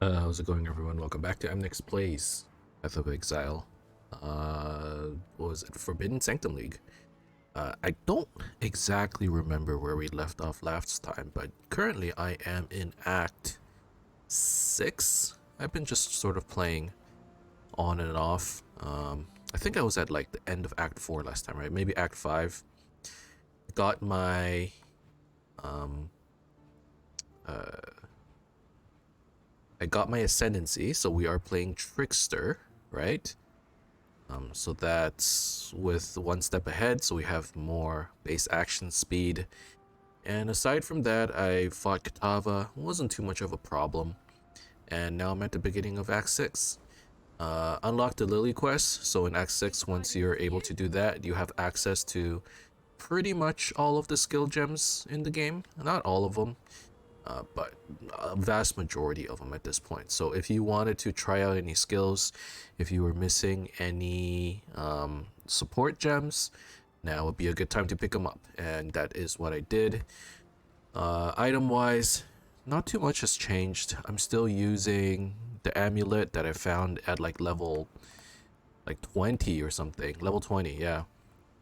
How's it going, everyone? Welcome back to Emnix Plays Path of Exile. What was it? Forbidden Sanctum League. I don't exactly remember where we left off last time, but currently I am in Act 6. I've been just sort of playing on and off. I think I was at like the end of Act 4 last time, right? Maybe Act 5. Got my um, uh, I got my ascendancy, so we are playing Trickster, right? So that's with one step ahead, so we have more base action speed. And aside from that, I fought Katava, wasn't too much of a problem. And now I'm at the beginning of Act 6. Unlock the Lily quest, so in Act 6, once you're able to do that, you have access to pretty much all of the skill gems in the game. Not all of them, but a vast majority of them at this point. So if you wanted to try out any skills, if you were missing any support gems, now would be a good time to pick them up, and that is what I did. Item wise, not too much has changed. I'm still using the amulet that I found at like level 20 or something, level 20, yeah.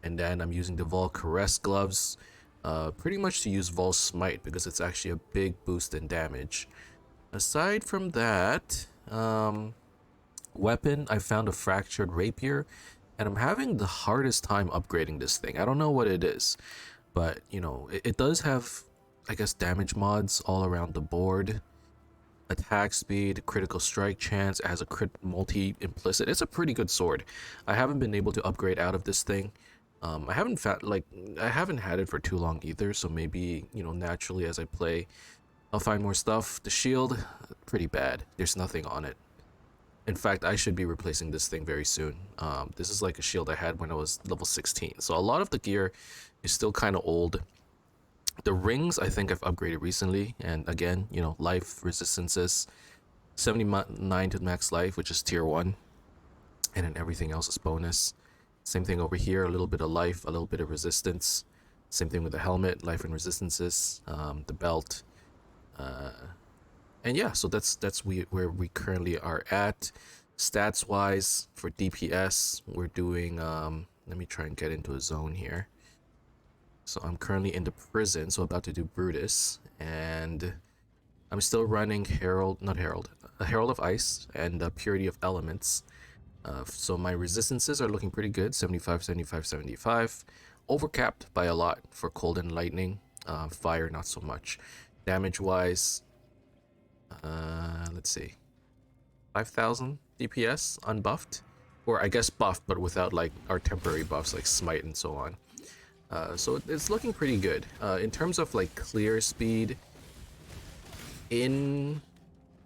And then I'm using the Vol Caress gloves, pretty much to use Vol Smite because it's actually a big boost in damage. Aside from that, weapon, I found a Fractured Rapier, and I'm having the hardest time upgrading this thing. I don't know what it is, but you know, it does have, I guess, damage mods all around the board. Attack speed, critical strike chance, it has a crit multi implicit. It's a pretty good sword. I haven't been able to upgrade out of this thing. I haven't I haven't had it for too long either, so maybe, you know, naturally as I play, I'll find more stuff. The shield, pretty bad. There's nothing on it. In fact, I should be replacing this thing very soon. This is like a shield I had when I was level 16, so a lot of the gear is still kind of old. The rings, I think I've upgraded recently, and again, you know, life resistances, 79 to max life, which is tier 1, and then everything else is bonus. Same thing over here, a little bit of life, a little bit of resistance. Same thing with the helmet, life and resistances, the belt. Uh, and yeah, so that's where we currently are at. Stats wise, for DPS, we're doing, let me try and get into a zone here. So I'm currently in the prison, so about to do Brutus, and I'm still running Herald, not Herald, a Herald of Ice and Purity of Elements. So my resistances are looking pretty good, 75, 75, 75. Overcapped by a lot for Cold and Lightning. Fire, not so much. Damage-wise, let's see, 5,000 DPS unbuffed. Or I guess buffed, but without like our temporary buffs like Smite and so on. So it's looking pretty good. In terms of like clear speed in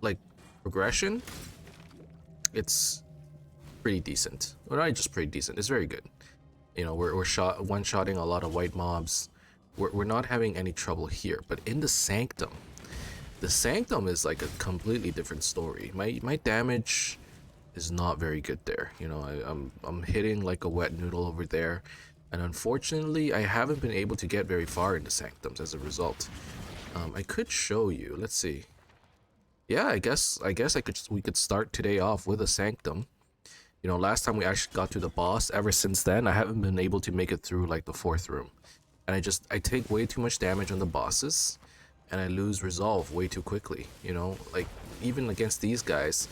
like progression, it's pretty decent. Well, not just pretty decent, it's very good. You know, we're one-shotting a lot of white mobs. We're not having any trouble here. But in the Sanctum is like a completely different story. My damage is not very good there. You know, I'm hitting like a wet noodle over there. And unfortunately, I haven't been able to get very far into Sanctums as a result. I could show you. Let's see. Yeah, I guess we could start today off with a Sanctum. You know, last time we actually got to the boss. Ever since then, I haven't been able to make it through like the 4th room. And I take way too much damage on the bosses, and I lose resolve way too quickly. You know, like even against these guys,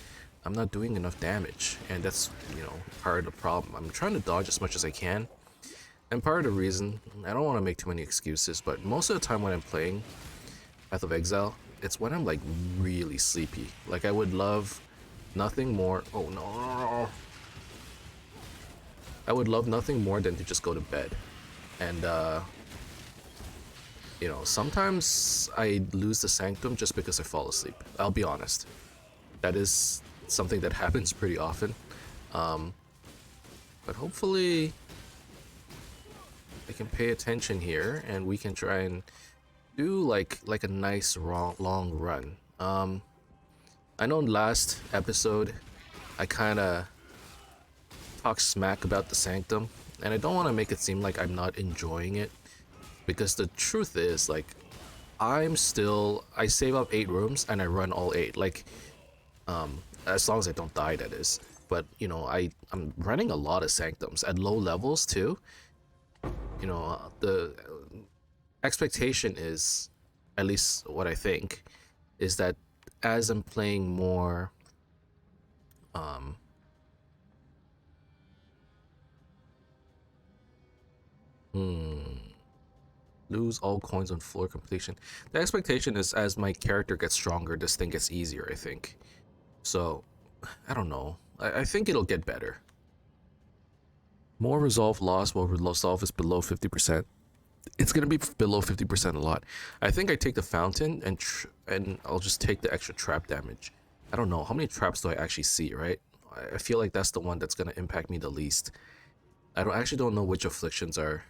I'm not doing enough damage, and that's, you know, part of the problem. I'm trying to dodge as much as I can. And part of the reason, I don't want to make too many excuses, but most of the time when I'm playing Path of Exile, it's when I'm like really sleepy. Like I would love nothing more. Oh no. I would love nothing more than to just go to bed. And you know, sometimes I lose the Sanctum just because I fall asleep. I'll be honest. That is something that happens pretty often. But hopefully I can pay attention here, and we can try and do like a nice long run. I know in last episode I kind of talked smack about the Sanctum, and I don't want to make it seem like I'm not enjoying it, because the truth is, like, I save up 8 rooms and I run all 8. Like, As long as I don't die, that is. But you know, I'm running a lot of sanctums at low levels too. You know, the expectation is, at least what I think, is that as I'm playing more, um, lose all coins on floor completion. The expectation is as my character gets stronger, this thing gets easier, I think. So, I don't know. I think it'll get better. More resolve loss while resolve is below 50%. It's gonna be below 50% a lot. I think I take the fountain and I'll just take the extra trap damage. I don't know how many traps do I actually see, right? I feel like that's the one that's gonna impact me the least. I don't know which afflictions are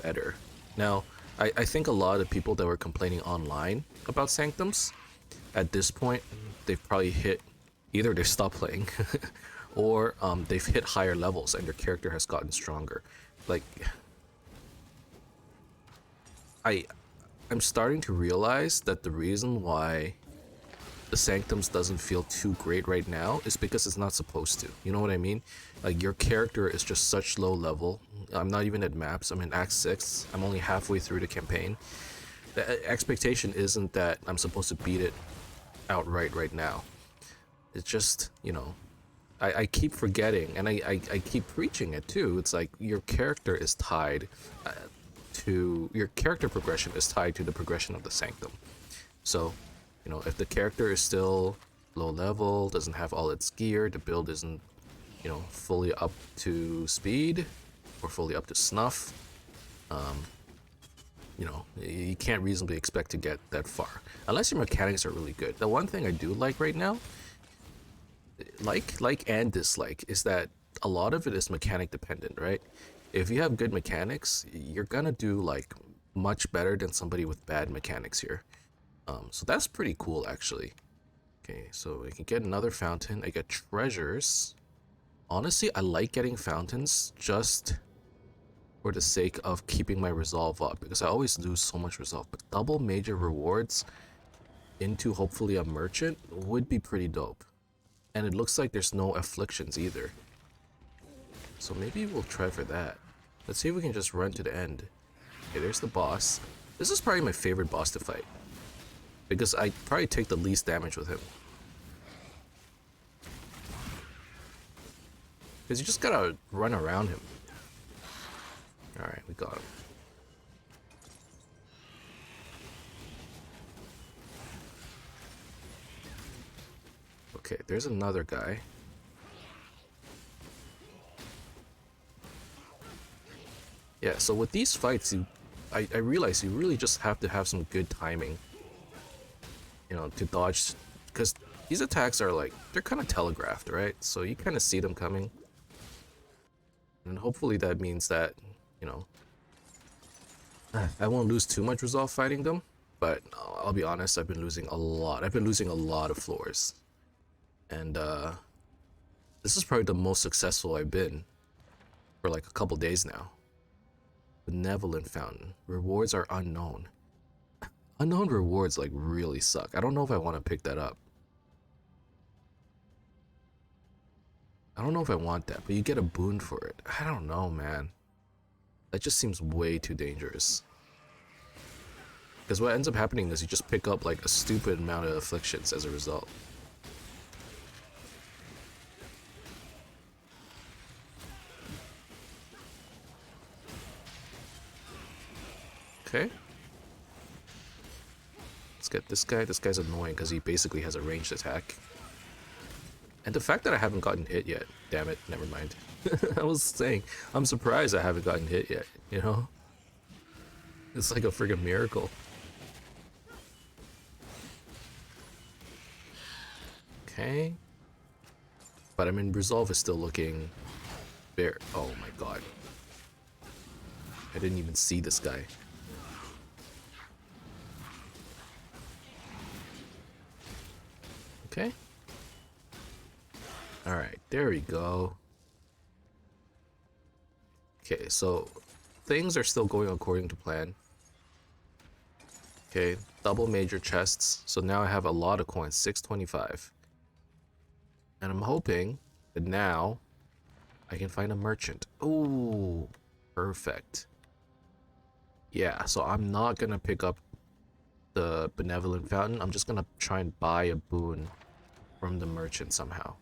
better. Now, I think a lot of people that were complaining online about sanctums, at this point, they've probably hit, either they stopped playing, or they've hit higher levels and their character has gotten stronger. Like, I'm starting to realize that the reason why the Sanctums doesn't feel too great right now is because it's not supposed to. You know what I mean? Like, your character is just such low level. I'm not even at maps. I'm in Act 6. I'm only halfway through the campaign. The expectation isn't that I'm supposed to beat it outright right now. It's just, you know, I keep forgetting, and I keep preaching it too. It's like your character is tied your character progression is tied to the progression of the Sanctum. So, you know, if the character is still low level, doesn't have all its gear, the build isn't, you know, fully up to speed or fully up to snuff, you know, you can't reasonably expect to get that far unless your mechanics are really good. The one thing I do like right now, like and dislike, is that a lot of it is mechanic dependent, right? If you have good mechanics, you're gonna do like much better than somebody with bad mechanics here. So that's pretty cool, actually. Okay, so I can get another fountain. I get treasures. Honestly, I like getting fountains just for the sake of keeping my resolve up, because I always lose so much resolve. But double major rewards into hopefully a merchant would be pretty dope. And it looks like there's no afflictions either. So maybe we'll try for that. Let's see if we can just run to the end. Okay, there's the boss. This is probably my favorite boss to fight, because I probably take the least damage with him. Because you just gotta run around him. Alright, we got him. Okay, there's another guy. Yeah, so with these fights, I realize you really just have to have some good timing, you know, to dodge, because these attacks are like, they're kind of telegraphed, right? So you kind of see them coming. And hopefully that means that, you know, I won't lose too much resolve fighting them, but I'll be honest, I've been losing a lot. I've been losing a lot of floors. And this is probably the most successful I've been for like a couple days now. Benevolent Fountain. Rewards are unknown. Unknown rewards like really suck. I don't know if I want to pick that up. I don't know if I want that, but you get a boon for it. I don't know, man. That just seems way too dangerous. Because what ends up happening is you just pick up like a stupid amount of afflictions as a result. Okay. Let's get this guy. This guy's annoying because he basically has a ranged attack. And the fact that I haven't gotten hit yet. Damn it, never mind. I was saying, I'm surprised I haven't gotten hit yet, you know? It's like a friggin' miracle. Okay. But I mean, resolve is still looking bare. Oh my god. I didn't even see this guy. Okay. Alright, there we go. Okay, so things are still going according to plan. Okay, double major chests. So now I have a lot of coins, 625. And I'm hoping that now I can find a merchant. Oh, perfect. Yeah, so I'm not gonna pick up the benevolent fountain. I'm just gonna try and buy a boon from the merchant somehow.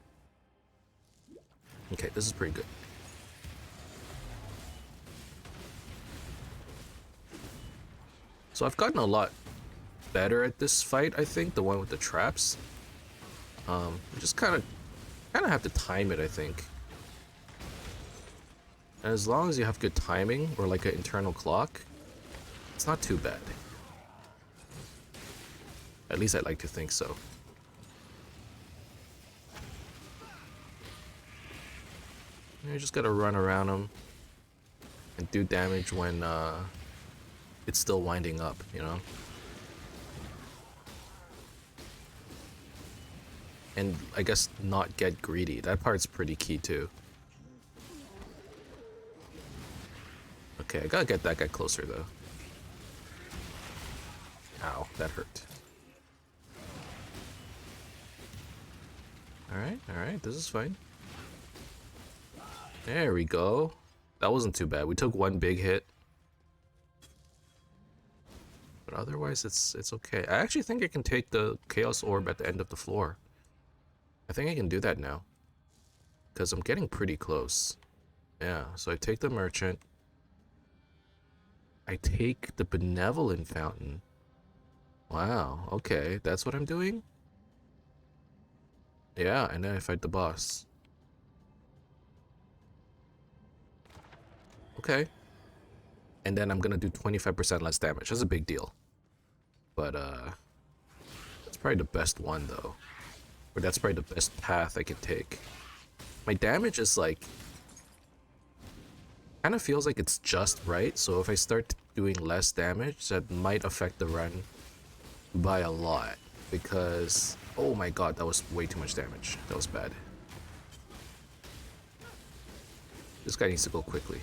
Okay, this is pretty good. So I've gotten a lot better at this fight, I think, the one with the traps. You just kind of have to time it, I think. And as long as you have good timing or like an internal clock, it's not too bad. At least I'd like to think so. You just gotta run around them and do damage when it's still winding up, you know? And I guess not get greedy. That part's pretty key too. Okay, I gotta get that guy closer though. Ow, that hurt. Alright, this is fine. There we go. That wasn't too bad. We took one big hit. But otherwise, it's okay. I actually think I can take the Chaos Orb at the end of the floor. I think I can do that now. Because I'm getting pretty close. Yeah, so I take the Merchant. I take the Benevolent Fountain. Wow, okay, that's what I'm doing? Yeah, and then I fight the boss. Okay. And then I'm gonna do 25% less damage. That's a big deal. But, that's probably the best one, though. Or that's probably the best path I can take. My damage is, like... kind of feels like it's just right, so if I start doing less damage, that might affect the run by a lot. Because... oh my god, that was way too much damage. That was bad. This guy needs to go quickly.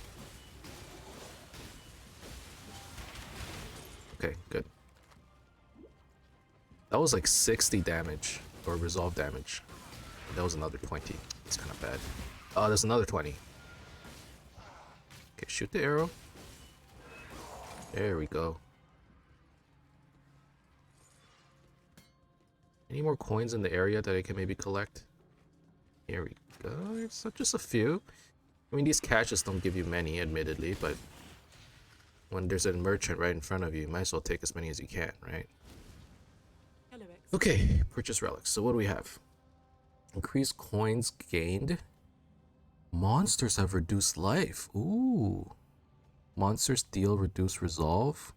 Okay, good. That was like 60 damage, or resolve damage. That was another 20. It's kind of bad. Oh, there's another 20. Okay, shoot the arrow. There we go. Any more coins in the area that I can maybe collect? Here we go. It's just a few. I mean, these caches don't give you many, admittedly, but when there's a merchant right in front of you, you might as well take as many as you can, right? Okay, purchase relics. So what do we have? Increase coins gained. Monsters have reduced life. Ooh. Monsters deal reduced resolve.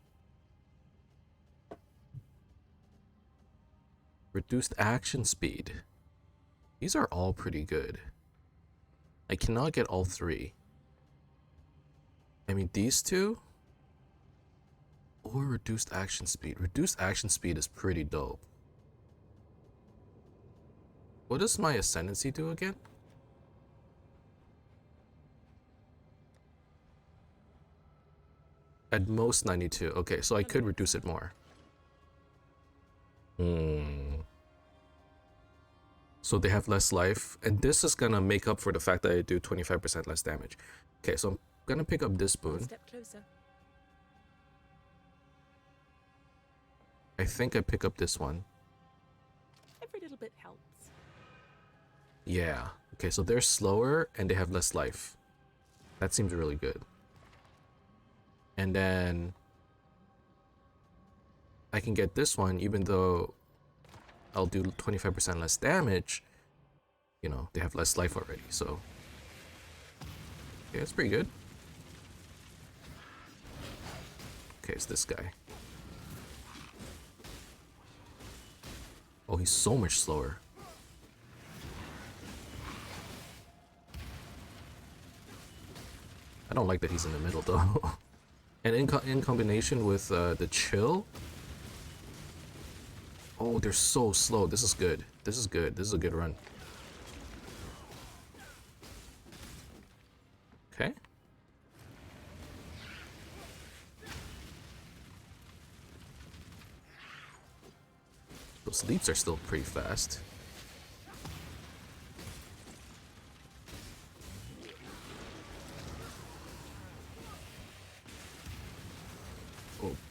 Reduced action speed. These are all pretty good. I cannot get all three. I mean, these two? Or reduced action speed. Reduced action speed is pretty dope. What does my ascendancy do again? At most 92. Okay, so I could reduce it more. So they have less life, and this is gonna make up for the fact that I do 25% less damage. Okay, so I'm gonna pick up this boon. Step closer. I think I pick up this one. Every little bit helps. Yeah. Okay, so they're slower and they have less life. That seems really good. And then I can get this one, even though I'll do 25% less damage. You know, they have less life already, so yeah, it's pretty good. Okay, it's this guy. Oh, he's so much slower. I don't like that he's in the middle though. And in combination with the chill. Oh, they're so slow. This is good. This is good. This is a good run. Okay. Those leaps are still pretty fast.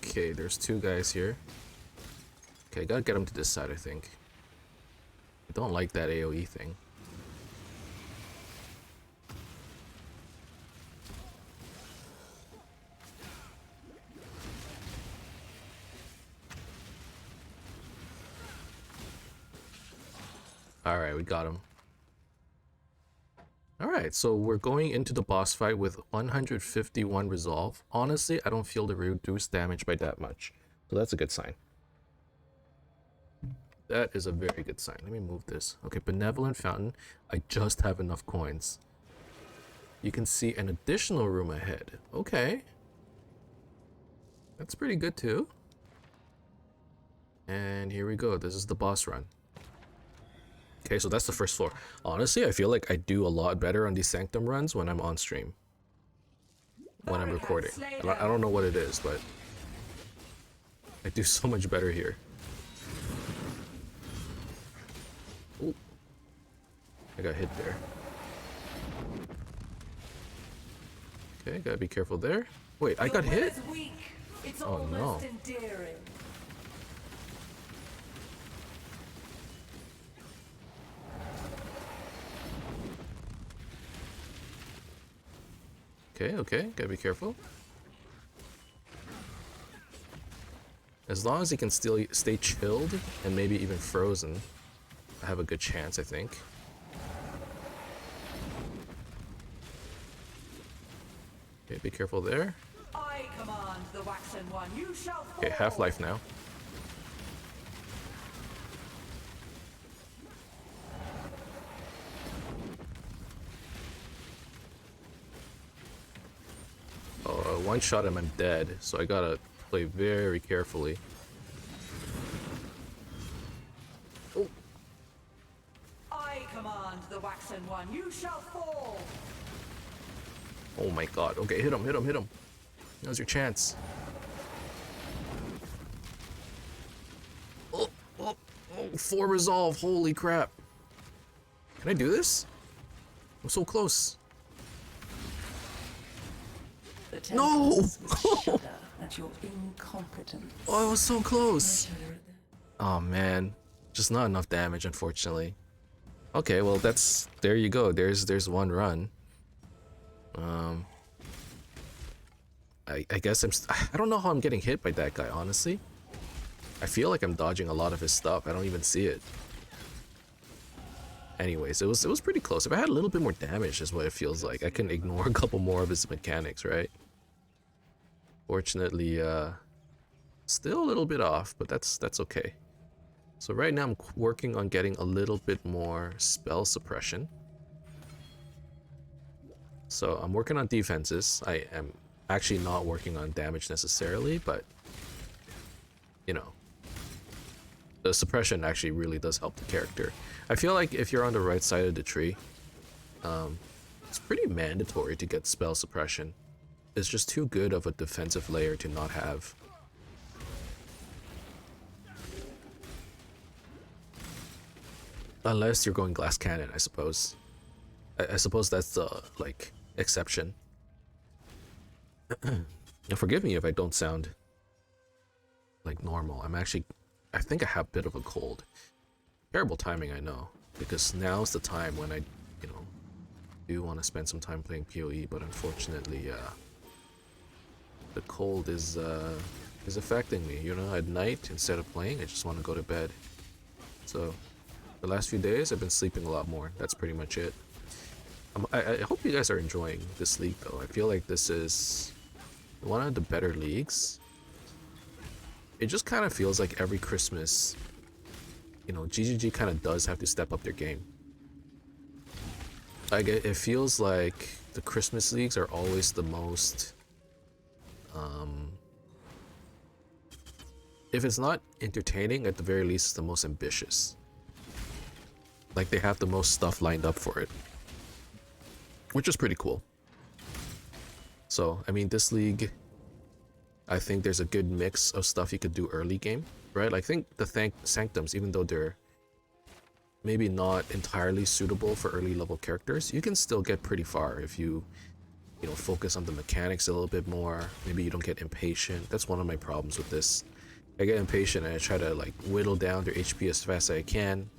Okay, there's two guys here. Okay, gotta get them to this side, I think. I don't like that AoE thing. Alright, we got him. Alright, so we're going into the boss fight with 151 resolve. Honestly, I don't feel the reduced damage by that much. So that's a good sign. That is a very good sign. Let me move this. Okay, Benevolent Fountain. I just have enough coins. You can see an additional room ahead. Okay. That's pretty good too. And here we go. This is the boss run. Okay, so that's the first floor. Honestly, I feel like I do a lot better on these Sanctum runs when I'm on stream. When I'm recording. I don't know what it is, but I do so much better here. Ooh. I got hit there. Okay, gotta be careful there. Wait, I got hit? Oh no. Okay, gotta be careful. As long as he can still stay chilled and maybe even frozen, I have a good chance, I think. Okay, be careful there. I command the waxen one. You shall fall. Okay, half-life now. Oh, one shot him, I'm dead, so I gotta play very carefully. Oh. I command the waxen one. You shall fall. Oh my god. Okay, hit him. Now's your chance. Oh, 4 resolve. Holy crap. Can I do this? I'm so close. No! At your incompetence. Oh, I was so close. Oh man. Just not enough damage, unfortunately. Okay, well there you go. There's one run. I guess I don't know how I'm getting hit by that guy, honestly. I feel like I'm dodging a lot of his stuff. I don't even see it. Anyways, it was pretty close. If I had a little bit more damage is what it feels like. I can ignore a couple more of his mechanics, right? Fortunately, still a little bit off, but that's okay. So right now I'm working on getting a little bit more spell suppression. So I'm working on defenses. I am actually not working on damage necessarily, but you know, the suppression actually really does help the character. I feel like if you're on the right side of the tree, it's pretty mandatory to get spell suppression. It's just too good of a defensive layer to not have. Unless you're going glass cannon, I suppose. I suppose that's the, like, exception. Now forgive me if I don't sound like normal. I think I have a bit of a cold. Terrible timing, I know, because now's the time when I, do want to spend some time playing PoE, but unfortunately, the cold is affecting me. At night, instead of playing, I just want to go to bed. So, the last few days, I've been sleeping a lot more. That's pretty much it. I hope you guys are enjoying this league, though. I feel like this is one of the better leagues. It just kind of feels like every Christmas, GGG kind of does have to step up their game. Like, it feels like the Christmas leagues are always the most, if it's not entertaining, at the very least, it's the most ambitious. Like, they have the most stuff lined up for it, which is pretty cool. So, I mean, this league, I think there's a good mix of stuff you could do early game, right? Like, I think the Sanctums, even though they're maybe not entirely suitable for early level characters, you can still get pretty far if you focus on the mechanics a little bit more. Maybe you don't get impatient. That's one of my problems with this. I get impatient and I try to like whittle down their HP as fast as I can,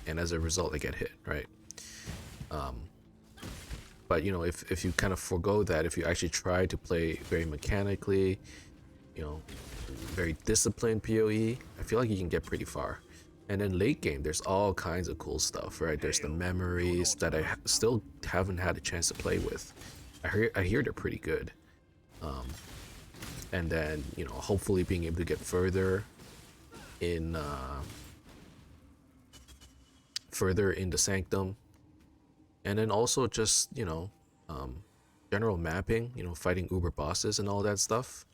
and as a result I get hit, right? But if you kind of forego that, if you actually try to play very mechanically, very disciplined PoE, I feel like you can get pretty far. And then late game, there's all kinds of cool stuff, right? There's the memories that I still haven't had a chance to play with. I hear they're pretty good. And then hopefully being able to get further in the Sanctum, and then also just general mapping, fighting uber bosses and all that stuff.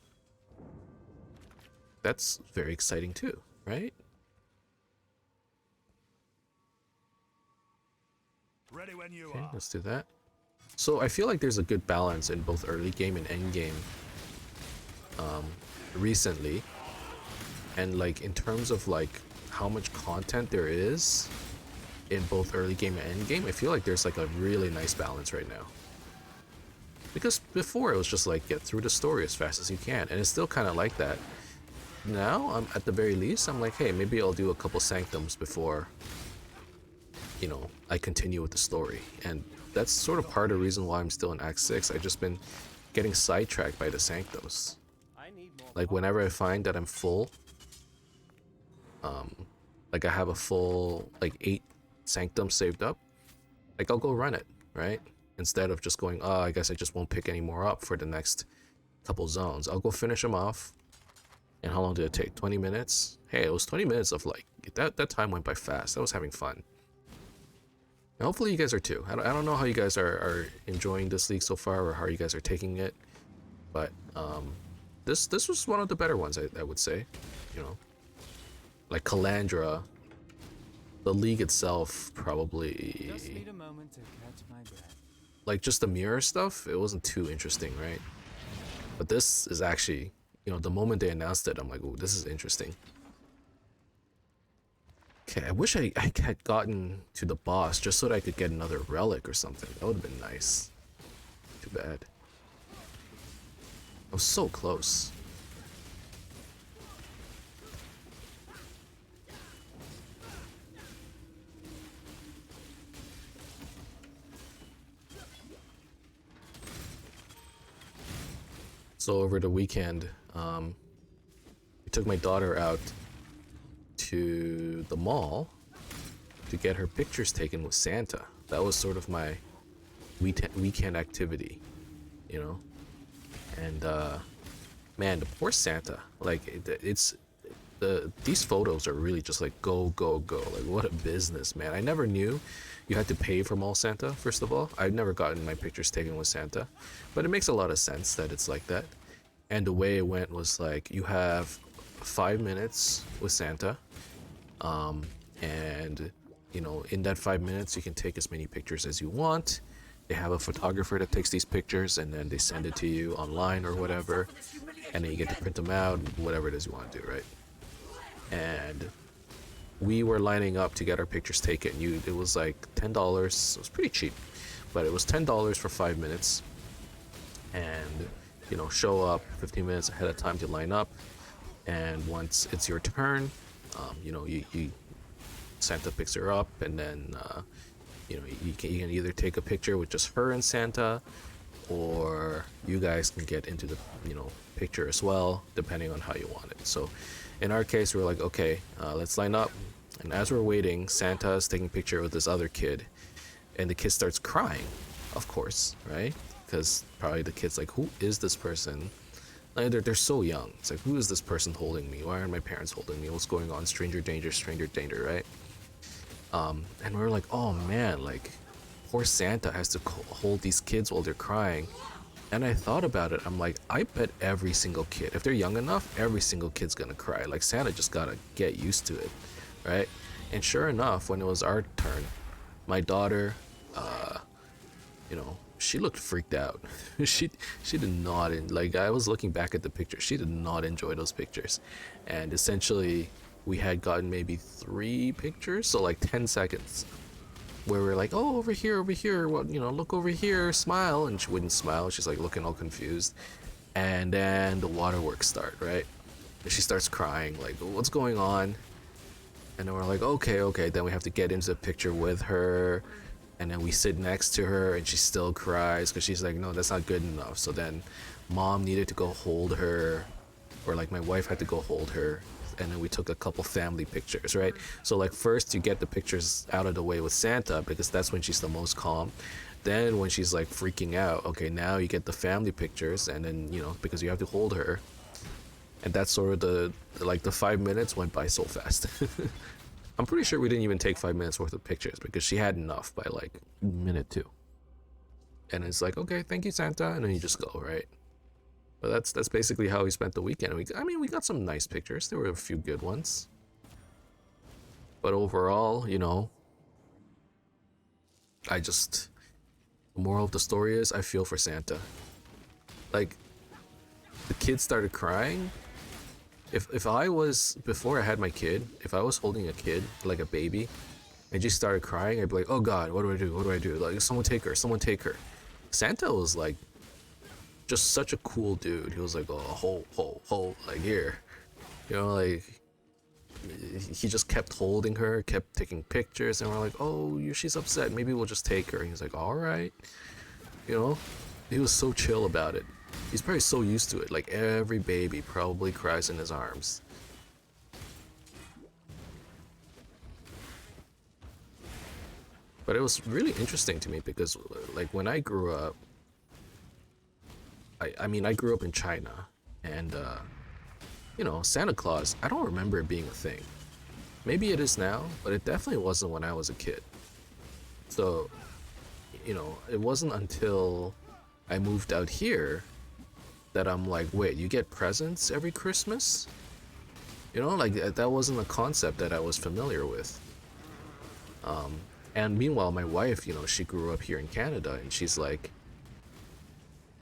That's very exciting too, right? Ready when you Okay, are. let's do that. So I feel like there's a good balance in both early game and end game recently, and like in terms of like how much content there is in both early game and end game, I feel like there's like a really nice balance right now. Because before it was just like get through the story as fast as you can, and it's still kind of like that. Now I'm at the very least I'm like, hey, maybe I'll do a couple Sanctums before I continue with the story. And that's sort of part of the reason why I'm still in Act 6. I've just been getting sidetracked by the Sanctums. Like whenever I find that I'm full, like I have a full like 8 Sanctums saved up, like I'll go run it, right? Instead of just going, oh, I guess I just won't pick any more up for the next couple zones. I'll go finish them off. And how long did it take? 20 minutes? Hey, it was 20 minutes of like, that time went by fast. I was having fun. And hopefully you guys are too. I don't know how you guys are enjoying this league so far, or how you guys are taking it. But this was one of the better ones, I would say. Like Calandra, the league itself probably... Just need a moment to catch my breath. Like just the mirror stuff, it wasn't too interesting, right? But this is actually, the moment they announced it, I'm like, ooh, this is interesting. Okay, I wish I had gotten to the boss just so that I could get another relic or something. That would have been nice. Too bad. I was so close. So over the weekend, I took my daughter out to the mall to get her pictures taken with Santa. That was sort of my weekend activity, And man, the poor Santa. Like these photos are really just like go go go. Like what a business, man. I never knew you had to pay for Mall Santa. First of all, I've never gotten my pictures taken with Santa, but it makes a lot of sense that it's like that. And the way it went was like you have 5 minutes with Santa, and in that 5 minutes you can take as many pictures as you want. They have a photographer that takes these pictures and then they send it to you online or whatever, and then you get to print them out, whatever it is you want to do, right? And we were lining up to get our pictures taken. It was like $10. It was pretty cheap, but it was $10 for 5 minutes, and show up 15 minutes ahead of time to line up. And once it's your turn, you Santa picks her up, and then you can either take a picture with just her and Santa, or you guys can get into the picture as well, depending on how you want it. So in our case, we were like, okay, let's line up. And as we're waiting, Santa is taking a picture with this other kid, and the kid starts crying, of course, right? Because probably the kid's like, who is this person? Like, they're so young. It's like, who is this person holding me? Why aren't my parents holding me? What's going on? Stranger danger, right? And we were like, oh man, like poor Santa has to hold these kids while they're crying. And I thought about it. I'm like, I bet every single kid, if they're young enough, every single kid's gonna cry. Like Santa just gotta get used to it, right? And sure enough, when it was our turn, my daughter, she looked freaked out. she did not, like, I was looking back at the picture, she did not enjoy those pictures. And essentially we had gotten maybe 3 pictures, so like 10 seconds where we're like, oh, over here, well, you know, look over here, smile, and she wouldn't smile. She's like looking all confused, and then the waterworks start, right? And she starts crying, like, what's going on? And then we're like, okay, okay. Then we have to get into the picture with her, and then we sit next to her, and she still cries because she's like, no, that's not good enough. So then, mom needed to go hold her, or like my wife had to go hold her, and then we took a couple family pictures, right? So like first you get the pictures out of the way with Santa because that's when she's the most calm. Then when she's like freaking out, okay, now you get the family pictures, and then you know because you have to hold her, and that's sort of the 5 minutes went by so fast. I'm pretty sure we didn't even take 5 minutes worth of pictures because she had enough by like minute 2. And it's like, okay, thank you, Santa, and then you just go, right? But that's basically how we spent the weekend. I mean, we got some nice pictures. There were a few good ones. But overall, you know, the moral of the story is I feel for Santa. Like, the kid started crying. If I was, before I had my kid, if I was holding a kid, like a baby, and she started crying, I'd be like, oh God, what do I do? What do I do? Like, someone take her, someone take her. Santa was like, just such a cool dude. He was like, oh, ho, like here. You know, like, he just kept holding her, kept taking pictures, and we're like, oh, she's upset. Maybe we'll just take her. And he's like, all right. You know, he was so chill about it. He's probably so used to it. Like, every baby probably cries in his arms. But it was really interesting to me because, like, when I grew up, I mean, I grew up in China, and, you know, Santa Claus, I don't remember it being a thing. Maybe it is now, but it definitely wasn't when I was a kid. So, you know, it wasn't until I moved out here that I'm like, wait, you get presents every Christmas? You know, like, that wasn't a concept that I was familiar with. And meanwhile, my wife, you know, she grew up here in Canada, and she's like,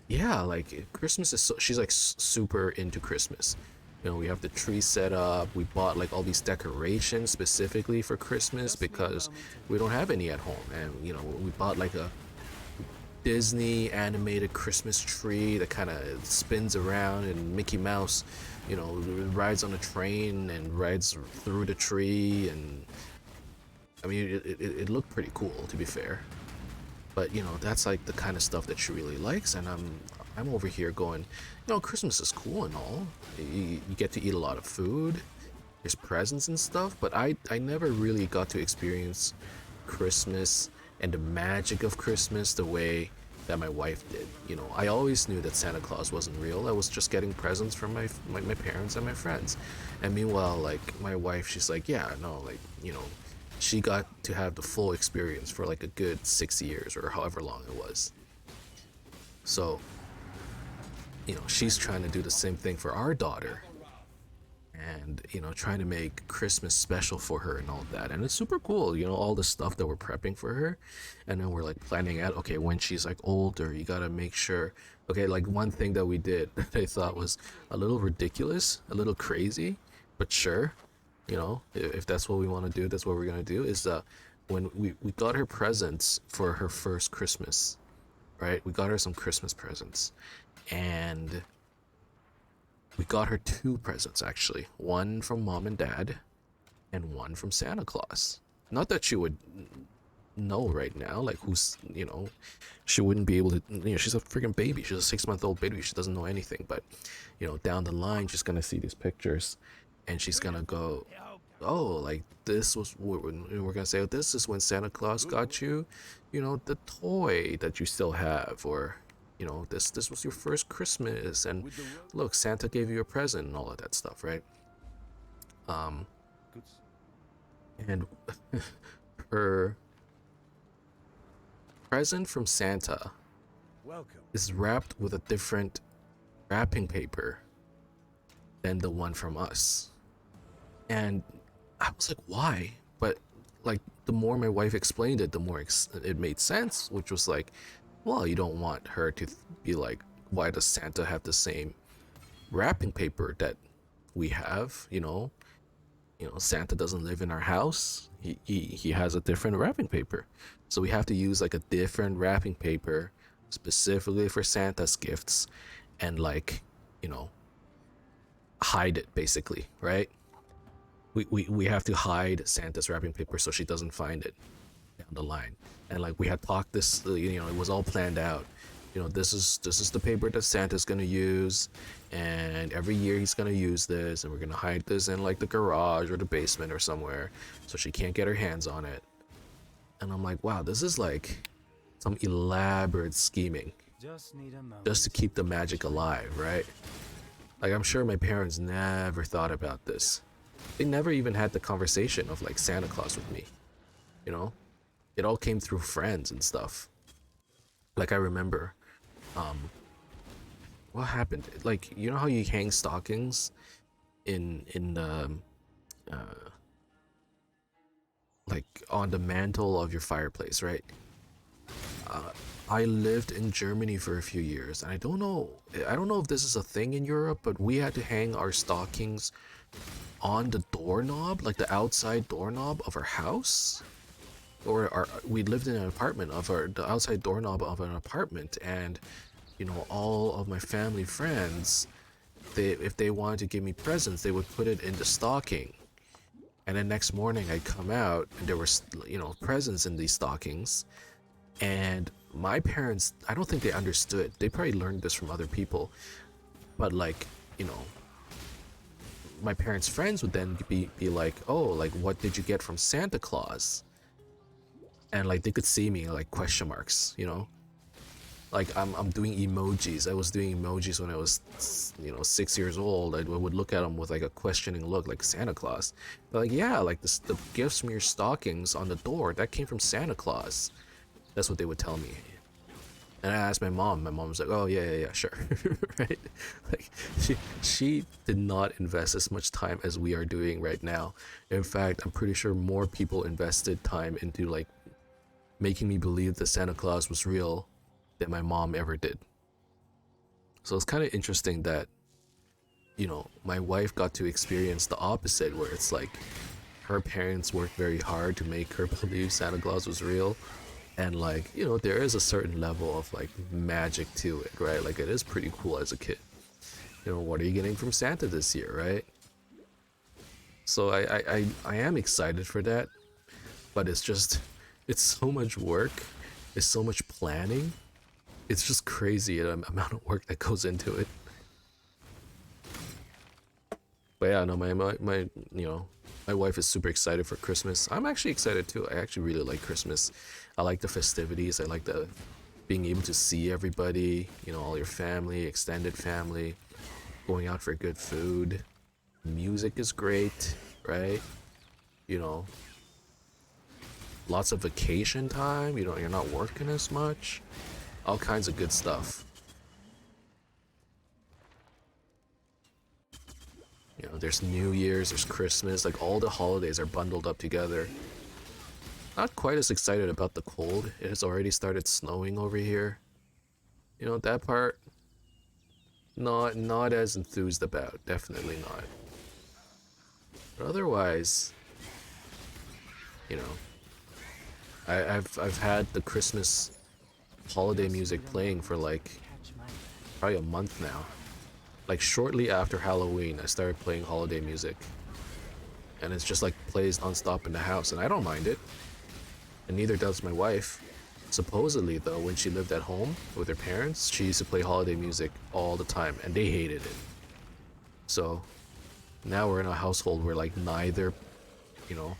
yeah, like Christmas is so, she's like super into Christmas. You know, we have the tree set up. We bought like all these decorations specifically for Christmas because we don't have any at home. And you know, we bought like a Disney animated Christmas tree that kind of spins around, and Mickey Mouse, you know, rides on a train and rides through the tree. And I mean, it looked pretty cool, to be fair. But you know, that's like the kind of stuff that she really likes, and I'm over here going, you know, Christmas is cool and all. You get to eat a lot of food, there's presents and stuff, but I never really got to experience Christmas and the magic of Christmas the way that my wife did. You know, I always knew that Santa Claus wasn't real. I was just getting presents from my parents and my friends. And meanwhile, like my wife, she's like, yeah, no, like, you know, she got to have the full experience for like a good 6 years or however long it was. So, you know, she's trying to do the same thing for our daughter, and you know, trying to make Christmas special for her and all that. And it's super cool, you know, all the stuff that we're prepping for her. And then we're like planning out, okay, when she's like older, you gotta make sure, okay, like one thing that we did that I thought was a little ridiculous, a little crazy, but sure, you know, if that's what we want to do, that's what we're gonna do. Is when we got her presents for her first Christmas, right? We got her some Christmas presents, and we got her 2 presents actually. One from mom and dad, and one from Santa Claus. Not that she would know right now, like who's, you know, she wouldn't be able to, you know, she's a freaking baby. She's a 6-month-old baby. She doesn't know anything, but you know, down the line, she's gonna see these pictures, and she's gonna go, oh, like this was, we're gonna say, oh, this is when Santa Claus got you, you know, the toy that you still have, or you know, this was your first Christmas, and look, Santa gave you a present and all of that stuff, right? And her present from Santa is wrapped with a different wrapping paper than the one from us. And I was like, why? But like, the more my wife explained it, the more it made sense, which was like, well, you don't want her to be like, why does Santa have the same wrapping paper that we have, you know? you know, Santa doesn't live in our house. He has a different wrapping paper, so we have to use like a different wrapping paper specifically for Santa's gifts, and like, you know, hide it basically, right? We have to hide Santa's wrapping paper so she doesn't find it down the line. And like we had talked this, you know, it was all planned out. You know, this is the paper that Santa's gonna use, and every year he's gonna use this, and we're gonna hide this in like the garage or the basement or somewhere, so she can't get her hands on it. And I'm like, wow, this is like some elaborate scheming Just need a moment. just to keep the magic alive, right? Like I'm sure my parents never thought about this. They never even had the conversation of like Santa Claus with me, you know? It all came through friends and stuff. Like I remember, what happened? Like, you know how you hang stockings in the like on the mantle of your fireplace, right? I lived in Germany for a few years, and I don't know if this is a thing in Europe, but we had to hang our stockings on the doorknob, like the outside doorknob of our house. We lived in an apartment of the outside doorknob of an apartment, and you know, all of my family friends, if they wanted to give me presents, they would put it in the stocking. And then next morning I'd come out and there was, you know, presents in these stockings. And my parents, I don't think they understood. They probably learned this from other people. But like, you know, my parents' friends would then be like, oh, like what did you get from Santa Claus? And like they could see me like question marks, you know? Like I'm doing emojis. I was doing emojis when I was, you know, 6 years old. I would look at them with like a questioning look, like Santa Claus. But like, yeah, like the gifts from your stockings on the door, that came from Santa Claus. That's what they would tell me. And I asked my mom. My mom was like, "Oh yeah, sure," right? Like she did not invest as much time as we are doing right now. In fact, I'm pretty sure more people invested time into like making me believe that Santa Claus was real than my mom ever did. So it's kind of interesting that, you know, my wife got to experience the opposite, where it's like her parents worked very hard to make her believe Santa Claus was real. And like, you know, there is a certain level of like magic to it, right? Like it is pretty cool as a kid. You know, what are you getting from Santa this year, right? So I am excited for that, but it's just, it's so much work, it's so much planning. It's just crazy the amount of work that goes into it. But yeah, no, my you know, my wife is super excited for Christmas. I'm actually excited too. I actually really like Christmas. I like the festivities. I like the being able to see everybody, you know, all your family, extended family, going out for good food. Music is great, right? You know, lots of vacation time. You know, you're not working as much. All kinds of good stuff. You know, there's New Year's, there's Christmas, like all the holidays are bundled up together. Not quite as excited about the cold. It has already started snowing over here. You know, that part, not as enthused about. Definitely not. But otherwise, you know, I've had the Christmas holiday music playing for like probably a month now. Like shortly after Halloween, I started playing holiday music, and it's just like plays nonstop in the house, and I don't mind it, and neither does my wife. Supposedly though, when she lived at home with her parents, she used to play holiday music all the time, and they hated it. So now we're in a household where like neither, you know,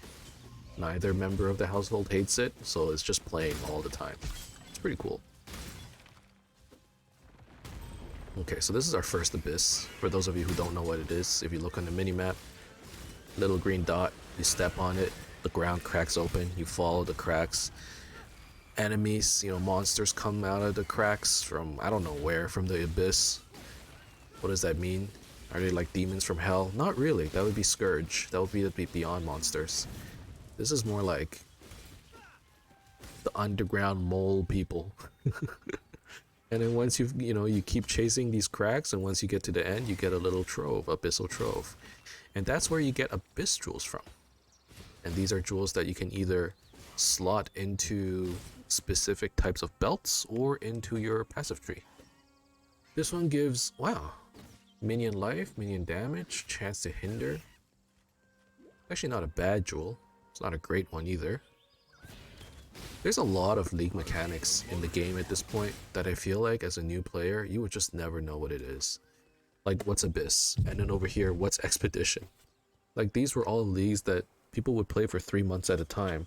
neither member of the household hates it, so it's just playing all the time. It's pretty cool. Okay, so this is our first abyss. For those of you who don't know what it is, if you look on the mini-map, little green dot, you step on it, the ground cracks open, you follow the cracks. Enemies, you know, monsters come out of the cracks from, I don't know where, from the abyss. What does that mean? Are they like demons from hell? Not really, that would be Scourge. That would be the beyond monsters. This is more like the underground mole people. And then once you keep chasing these cracks, and once you get to the end, you get a little trove, abyssal trove. And that's where you get abyss jewels from. And these are jewels that you can either slot into specific types of belts or into your passive tree. This one gives, wow, minion life, minion damage, chance to hinder. Actually not a bad jewel. It's not a great one either. There's a lot of league mechanics in the game at this point that I feel like as a new player, you would just never know what it is. Like, what's Abyss? And then over here, what's Expedition? Like, these were all leagues that people would play for 3 months at a time.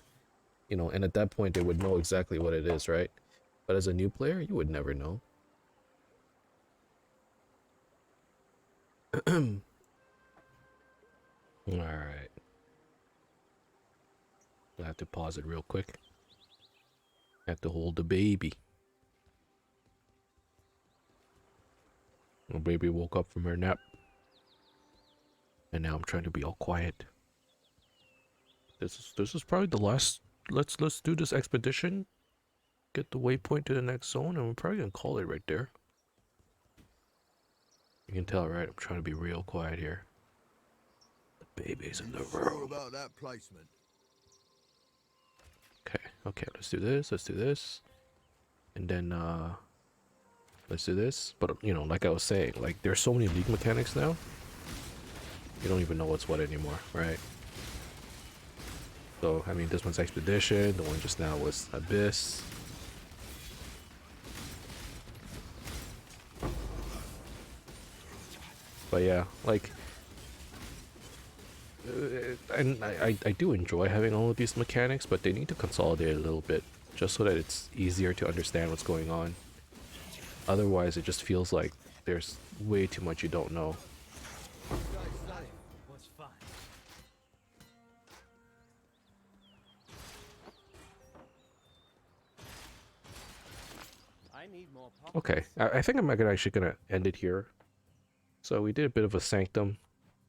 And at that point, they would know exactly what it is, right? But as a new player, you would never know. Alright. I have to pause it real quick. Have to hold the baby. The baby woke up from her nap. And now I'm trying to be all quiet. This is probably the last. Let's do this expedition. Get the waypoint to the next zone, and we're probably gonna call it right there. You can tell, right? I'm trying to be real quiet here. The baby's in the room. About that placement. Okay, let's do this, and then let's do this. But like I was saying, like there's so many league mechanics now, you don't even know what's what anymore, right? So I mean, this one's Expedition, the one just now was Abyss. But yeah, like and I do enjoy having all of these mechanics, but they need to consolidate a little bit just so that it's easier to understand what's going on. Otherwise, it just feels like there's way too much you don't know. Okay, I think I'm actually gonna end it here. So we did a bit of a Sanctum,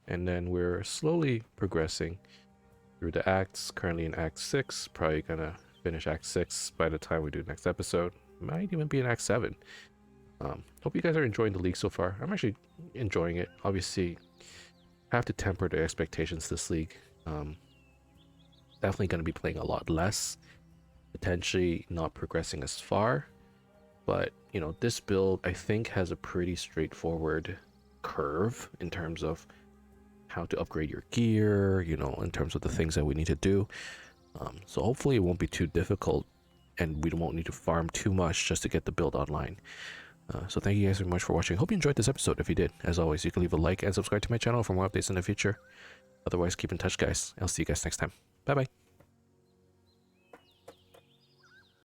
and then we're slowly progressing through the acts. Currently in Act 6, probably gonna finish Act 6 by the time we do next episode. Might even be in Act 7. Hope you guys are enjoying the league so far. I'm actually enjoying it. Obviously, have to temper the expectations this league. Definitely gonna be playing a lot less. Potentially not progressing as far. But, this build, I think, has a pretty straightforward curve in terms of how to upgrade your gear, in terms of the things that we need to do. So hopefully it won't be too difficult, and we won't need to farm too much just to get the build online. So thank you guys very much for watching. Hope you enjoyed this episode. If you did, as always, you can leave a like and subscribe to my channel for more updates in the future. Otherwise, keep in touch, guys. I'll see you guys next time. Bye-bye.